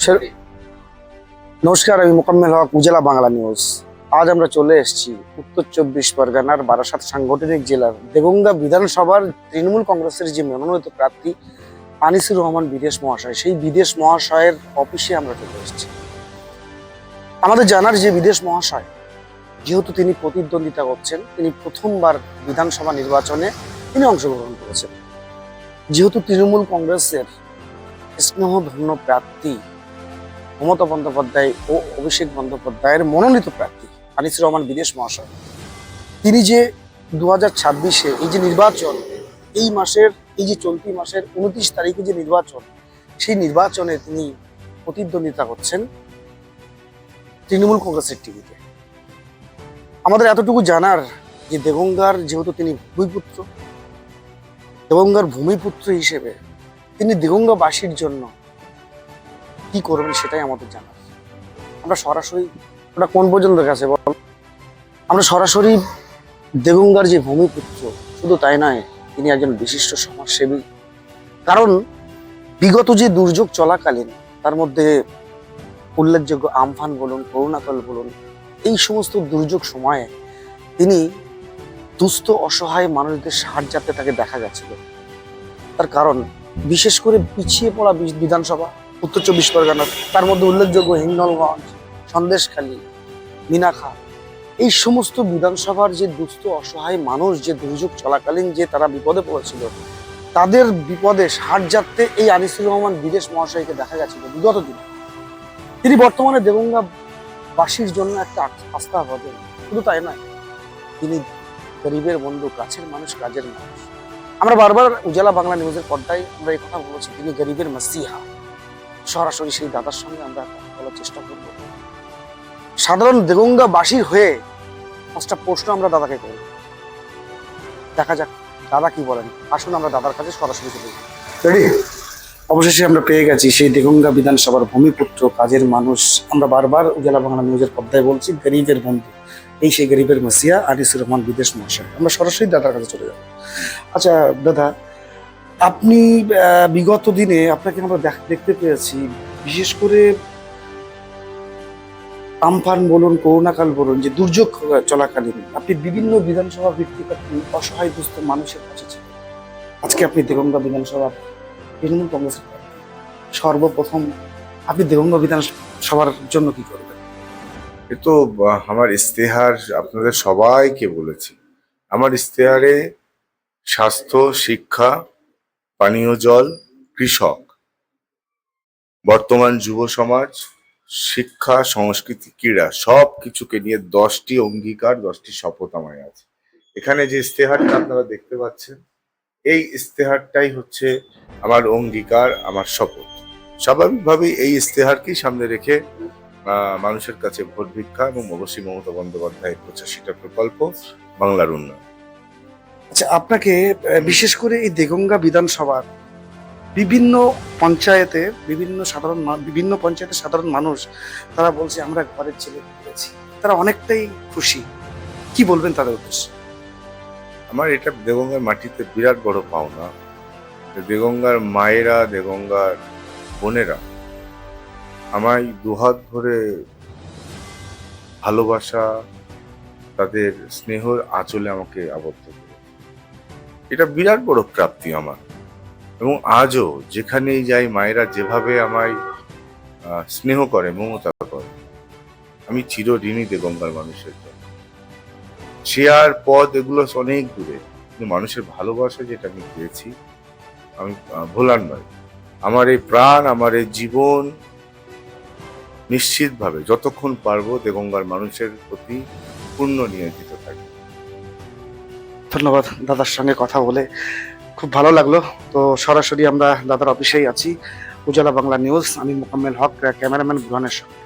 সে- নমস্কার, আমি মোকাম্মেল হক, উজালা বাংলা নিউজ। আজ আমরা চলে এসেছি উত্তর 24 পরগনার বারাসাত সাংগঠনিক জেলার দেগঙ্গা বিধানসভার তৃণমূল কংগ্রেসের যে মনোনীত প্রার্থী আনিসুর রহমান বিদেশ মহাশয়, সেই বিদেশ মহাশয়ের অফিসে আমরা চলে এসেছি। আমাদের জানার যে বিদেশ মহাশয়, যেহেতু তিনি প্রতিদ্বন্দ্বিতা করছেন, তিনি প্রথমবার বিধানসভা নির্বাচনে তিনি অংশগ্রহণ করেছেন। যেহেতু তৃণমূল কংগ্রেসের স্নেহধন্য প্রার্থী মমতা বন্দ্যোপাধ্যায় ও অভিষেক বন্দ্যোপাধ্যায়ের মনোনীত প্রার্থী আনিসুর রহমান বিদেশ মহাশয়, তিনি যে 2026-এ এই যে নির্বাচন, এই যে চলতি মাসের 29 তারিখে যে নির্বাচন, সেই নির্বাচনে তিনি প্রতিদ্বন্দ্বিতা করছেন তৃণমূল কংগ্রেসের টিভিতে। আমাদের এতটুকু জানার যে দেগঙ্গার যেহেতু তিনি ভূমিপুত্র, দেগঙ্গার ভূমিপুত্র হিসেবে তিনি দেগঙ্গাবাসীর জন্য কি করবেন সেটাই আমাদের জানার। আমরা সরাসরি, ওটা কোন পর্যন্ত গেছে বল, আমরা সরাসরি দেগঙ্গার যে ভূমিপুত্র, শুধু তাই নয়, তিনি একজন বিশিষ্ট সমাজসেবী। কারণ বিগত যে দুর্যোগ চলাকালীন, তার মধ্যে উল্লেখযোগ্য আমফান বলুন, করোনাকাল বলুন, এই সমস্ত দুর্যোগ সময়ে তিনি দুস্থ অসহায় মানুষদের সাহায্যার্থে তাকে দেখা গেছিল। তার কারণ বিশেষ করে পিছিয়ে পড়া বিধানসভা উত্তর 24 পরগনার, তার মধ্যে উল্লেখযোগ্য হিঙ্গলগঞ্জ, সন্দেশখালী, মিনাখা, এই সমস্ত বিধানসভার যে দুস্থ অসহায় মানুষ যে দুর্যোগ চলাকালীন যে তারা বিপদে পড়েছিল, তাদের বিপদে সাহায্যার্থে এই আনিসুর রহমান বিদেশ মহাশয়কে দেখা গেছিল বিগত দিনে। তিনি বর্তমানে দেগঙ্গাবাসীর জন্য একটা আস্থা হবেন, শুধু তাই নয়, তিনি গরিবের বন্ধু, কাছের মানুষ, কাজের মানুষ। আমরা বারবার উজালা বাংলা নিউজের পর্দায় আমরা এই কথা বলেছি, তিনি গরিবের মাসিহা। সরাসরি সেই দাদার সঙ্গে আমরা বলার চেষ্টা করব। সাধারণ দেগঙ্গাবাসীর হয়ে 5টা প্রশ্ন আমরা দাদাকে করব, দেখা যাক দাদা কি বলেন। আসুন আমরা দাদার কাছে সরাসরি চলে যাই। রেডি? অবশেষে আমরা পেয়ে গেছি সেই দেগঙ্গা বিধানসভার ভূমিপুত্র, কাজের মানুষ। আমরা বারবার উজালা বাংলা নিউজের পর্দায় বলছি, গরিবের বন্ধু, এই সেই গরিবের মাসিয়া আনিসুর রহমান বিদেশ মহাশয়। আমরা সরাসরি দাদার কাছে চলে যাব। আচ্ছা দাদা, আপনি বিগত দিনে আপনাকে আমরা দেখতে পেয়েছি, বিশেষ করে আমফান বলুন, করোনাকাল বলুন, যে দুর্যোগ চলাকালীন আপনি বিভিন্ন বিধানসভা ভিত্তিক আপনি অসহায় দুস্থ মানুষের কাছে ছিলেন। আজকে আপনি দেগঙ্গা বিধানসভার তৃণমূল কংগ্রেসের প্রার্থী। সর্বপ্রথম আপনি দেগঙ্গা বিধানসভার জন্য কি করবেন? এ তো আমার ইস্তেহার আপনাদের সবাইকে বলেছি। আমার ইস্তেহারে স্বাস্থ্য, শিক্ষা, পানীয় জল, কৃষক, বর্তমান যুব সমাজ, শিক্ষা, সংস্কৃতি, ক্রীড়া, সব কিছুকে নিয়ে 10টি অঙ্গীকার, 10টি শপথ আমার আছে। এখানে যে ইস্তেহারটা আপনারা দেখতে পাচ্ছেন, এই ইস্তেহারটাই হচ্ছে আমার অঙ্গীকার, আমার শপথ। স্বাভাবিকভাবেই এই ইস্তেহারকেই সামনে রেখে মানুষের কাছে ভোট ভিক্ষা এবং অবশ্যই মমতা বন্দ্যোপাধ্যায়ের 85টা প্রকল্প, বাংলার উন্নয়ন। আচ্ছা, আপনাকে বিশেষ করে এই দেগঙ্গা বিধানসভার বিভিন্ন পঞ্চায়েতের সাধারণ মানুষ তারা বলছে আমরা ঘরের ছেলে পেয়েছি, তারা অনেকটাই খুশি। কি বলবেন তাদের উদ্দেশ্যে? আমার এটা দেগঙ্গার মাটিতে বিরাট বড় পাওনা। দেগঙ্গার মায়েরা, দেগঙ্গার বোনেরা আমায় দুহাত ধরে ভালোবাসা, তাদের স্নেহর আঁচলে আমাকে আবদ্ধ করে, এটা বিরাট বড় প্রাপ্তি আমার। এবং আজও যেখানেই যাই, মায়েরা যেভাবে আমায় স্নেহ করে, মমতা করে, আমি চিরঋণী দেগঙ্গার মানুষের জন্য। শেয়ার পদ এগুলো অনেক দূরে, কিন্তু মানুষের ভালোবাসা যেটা আমি পেয়েছি, আমি ভোলার নয়। আমার এই প্রাণ, আমার এই জীবন নিশ্চিতভাবে যতক্ষণ পারবো দেগঙ্গার মানুষের প্রতি পূর্ণ নিয়োজিত থাকবে। ধন্যবাদ, দাদার সঙ্গে কথা বলে খুব ভালো লাগলো। তো সরাসরি আমরা দাদার অফিসেই আছি, উজালা বাংলা নিউজ। আমি মোকাম্মেল হক, ক্যামেরাম্যান বুরহানের সঙ্গে।